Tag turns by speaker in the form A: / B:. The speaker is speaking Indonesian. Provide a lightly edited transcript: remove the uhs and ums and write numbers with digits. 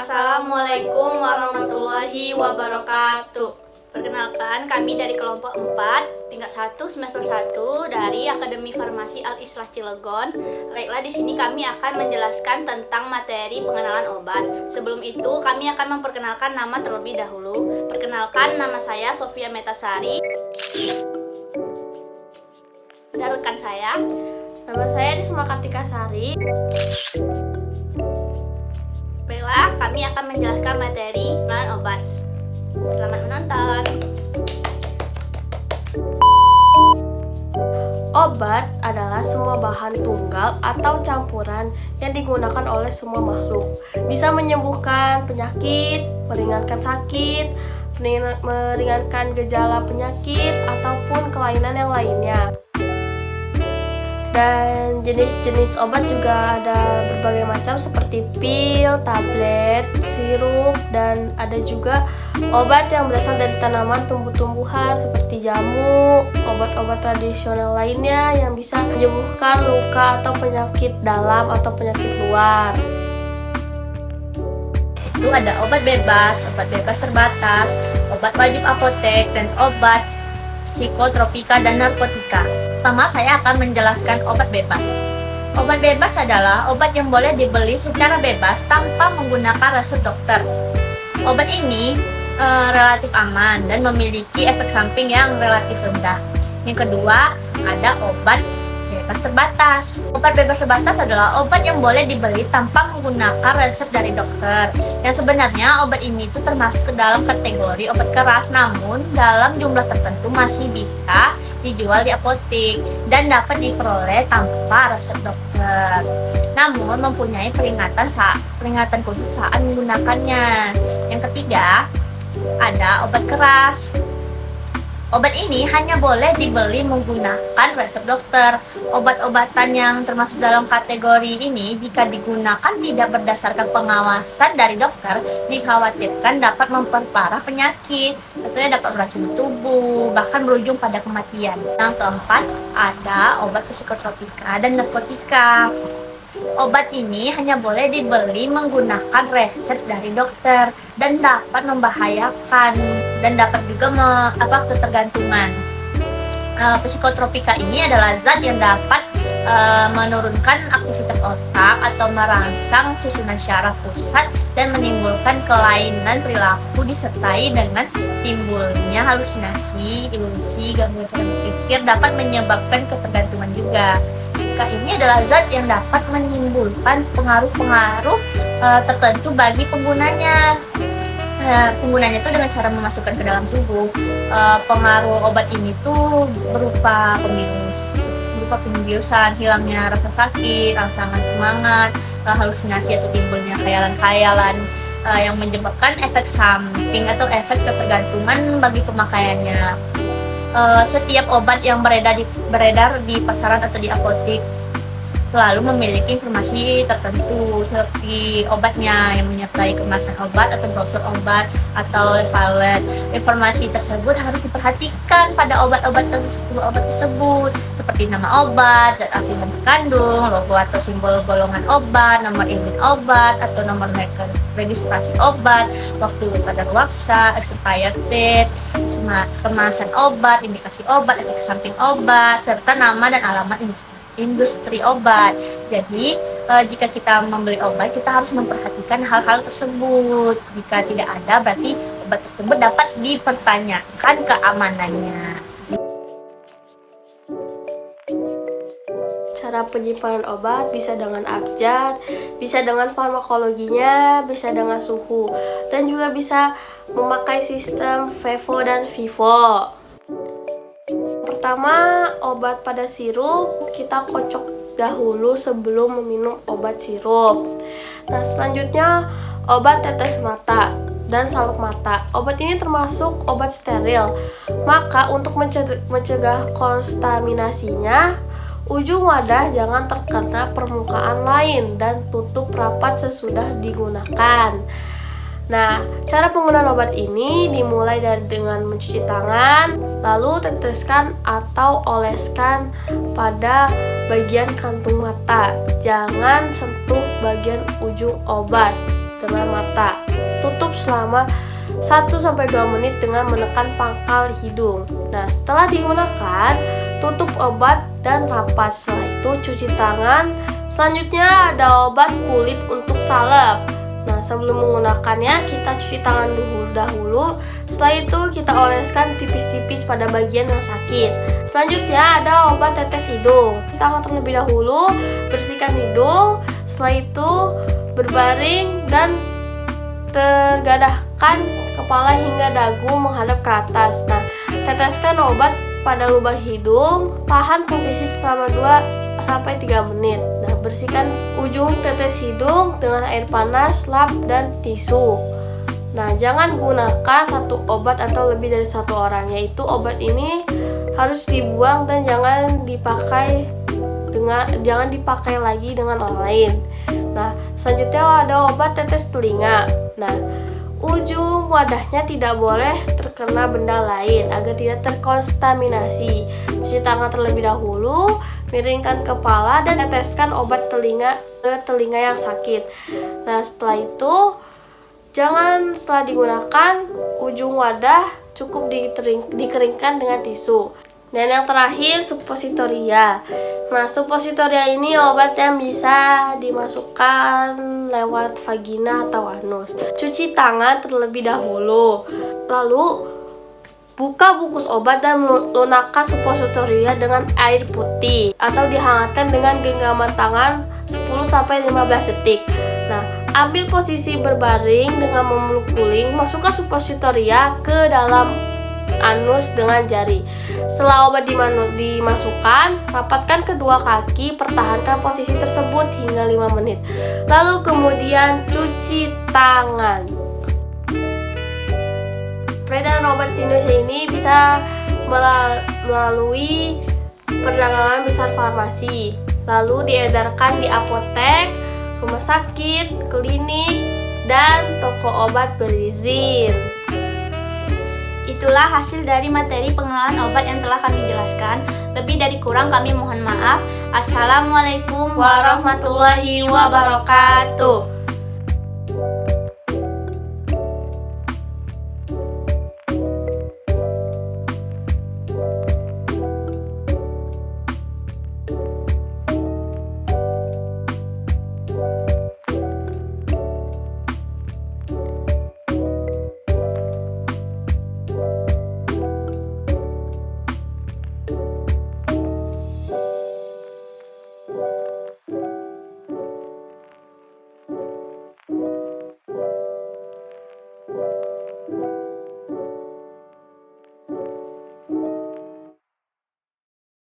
A: Assalamualaikum warahmatullahi wabarakatuh. Perkenalkan, kami dari kelompok 4, tingkat 1, semester 1 dari Akademi Farmasi Al-Islah Cilegon. Baiklah, di sini kami akan menjelaskan tentang materi pengenalan obat. Sebelum itu, kami akan memperkenalkan nama terlebih dahulu. Perkenalkan, nama saya Sofia Metasari. Dan rekan saya,
B: nama saya Risma Kartika Sari.
A: Baiklah, kami akan menjelaskan materi pengenalan obat. Selamat menonton.
B: Obat adalah semua bahan tunggal atau campuran yang digunakan oleh semua makhluk. Bisa menyembuhkan penyakit, meringankan sakit, meringankan gejala penyakit, ataupun kelainan yang lainnya. Dan jenis-jenis obat juga ada berbagai macam seperti pil, tablet, sirup, dan ada juga obat yang berasal dari tanaman tumbuh-tumbuhan seperti jamu, obat-obat tradisional lainnya yang bisa menyembuhkan luka atau penyakit dalam atau penyakit luar.
A: Itu ada obat bebas terbatas, obat wajib apotek, dan obat psikotropika dan narkotika. Pertama, saya akan menjelaskan obat bebas. Obat bebas adalah obat yang boleh dibeli secara bebas tanpa menggunakan resep dokter. Obat ini relatif aman dan memiliki efek samping yang relatif rendah. Yang kedua, ada obat bebas terbatas. Obat bebas terbatas adalah obat yang boleh dibeli tanpa menggunakan resep dari dokter. Yang sebenarnya obat ini itu termasuk ke dalam kategori obat keras, namun dalam jumlah tertentu masih bisa dijual di apotek dan dapat diperoleh tanpa resep dokter. Namun mempunyai peringatan khusus saat menggunakannya. Yang ketiga, ada obat keras. Obat ini hanya boleh dibeli menggunakan resep dokter. Obat-obatan yang termasuk dalam kategori ini jika digunakan tidak berdasarkan pengawasan dari dokter, dikhawatirkan dapat memperparah penyakit, tentunya dapat meracuni tubuh, bahkan berujung pada kematian. Yang keempat, ada obat psikotropika dan narkotika. Obat ini hanya boleh dibeli menggunakan resep dari dokter dan dapat membahayakan dan dapat juga ketergantungan. Psikotropika ini adalah zat yang dapat menurunkan aktivitas otak atau merangsang susunan syaraf pusat dan menimbulkan kelainan perilaku disertai dengan timbulnya halusinasi, ilusi, gangguan cara berpikir, dapat menyebabkan ketergantungan juga. Ini adalah zat yang dapat menimbulkan pengaruh-pengaruh tertentu bagi penggunanya. Penggunanya itu dengan cara memasukkan ke dalam tubuh. Pengaruh obat ini tuh berupa pembiusan, hilangnya rasa sakit, rangsangan semangat, halusinasi atau timbulnya khayalan-khayalan yang menyebabkan efek samping atau efek ketergantungan bagi pemakaiannya. Setiap obat yang beredar di pasaran atau di apotek selalu memiliki informasi tertentu seperti obatnya yang menyertai kemasan obat atau brosur obat atau leaflet. Informasi tersebut harus diperhatikan pada obat tersebut seperti nama obat, zat aktif yang terkandung, logo atau simbol golongan obat, nomor izin obat atau nomor registrasi obat, waktu kadaluarsa, expired date, kemasan obat, indikasi obat, efek samping obat, serta nama dan alamat industri obat. Jadi jika kita membeli obat, kita harus memperhatikan hal-hal tersebut. Jika tidak ada, berarti obat tersebut dapat dipertanyakan keamanannya.
B: Cara penyimpanan obat bisa dengan abjad, bisa dengan farmakologinya, bisa dengan suhu, dan juga bisa memakai sistem FIFO dan FIFO. Pertama, obat pada sirup kita kocok dahulu sebelum meminum obat sirup. Nah, selanjutnya obat tetes mata dan salep mata. Obat ini termasuk obat steril. Maka untuk mencegah kontaminasinya, ujung wadah jangan terkena permukaan lain dan tutup rapat sesudah digunakan. Nah, cara penggunaan obat ini dimulai dengan mencuci tangan, lalu teteskan atau oleskan pada bagian kantung mata. Jangan sentuh bagian ujung obat. dengan mata. Tutup selama 1-2 menit dengan menekan pangkal hidung. Nah, setelah digunakan, tutup obat dan rapat. Setelah itu cuci tangan. Selanjutnya ada obat kulit untuk salep. Nah, sebelum menggunakannya kita cuci tangan dahulu. Setelah itu kita oleskan tipis-tipis pada bagian yang sakit. Selanjutnya ada obat tetes hidung. Kita akan terlebih dahulu bersihkan hidung. Setelah itu berbaring dan tergadahkan kepala hingga dagu menghadap ke atas. Nah, teteskan obat pada lubang hidung, tahan posisi selama 2-3 menit. Nah, bersihkan ujung tetes hidung dengan air panas, lap, dan tisu. Nah, jangan gunakan satu obat atau lebih dari satu orang, yaitu obat ini harus dibuang dan jangan dipakai lagi dengan orang lain. Nah, selanjutnya ada obat tetes telinga. Nah, ujung wadahnya tidak boleh terkena benda lain agar tidak terkontaminasi. Cuci tangan terlebih dahulu, miringkan kepala dan teteskan obat telinga ke telinga yang sakit. Nah, setelah itu setelah digunakan, ujung wadah cukup dikeringkan dengan tisu. Dan yang terakhir, suppositoria. Nah, suppositoria ini obat yang bisa dimasukkan lewat vagina atau anus. Cuci tangan terlebih dahulu. Lalu buka bungkus obat dan lunakkan suppositoria dengan air putih atau dihangatkan dengan genggaman tangan 10-15 detik. Nah, ambil posisi berbaring dengan memeluk guling, masukkan suppositoria ke dalam anus dengan jari. Setelah obat dimasukkan, rapatkan kedua kaki, pertahankan posisi tersebut hingga 5 menit. Lalu kemudian cuci tangan. Peredaran obat di Indonesia ini bisa melalui perdagangan besar farmasi, lalu diedarkan di apotek, rumah sakit, klinik, dan toko obat berizin.
A: Itulah hasil dari materi pengenalan obat yang telah kami jelaskan. Lebih dari kurang kami mohon maaf. Assalamualaikum warahmatullahi wabarakatuh.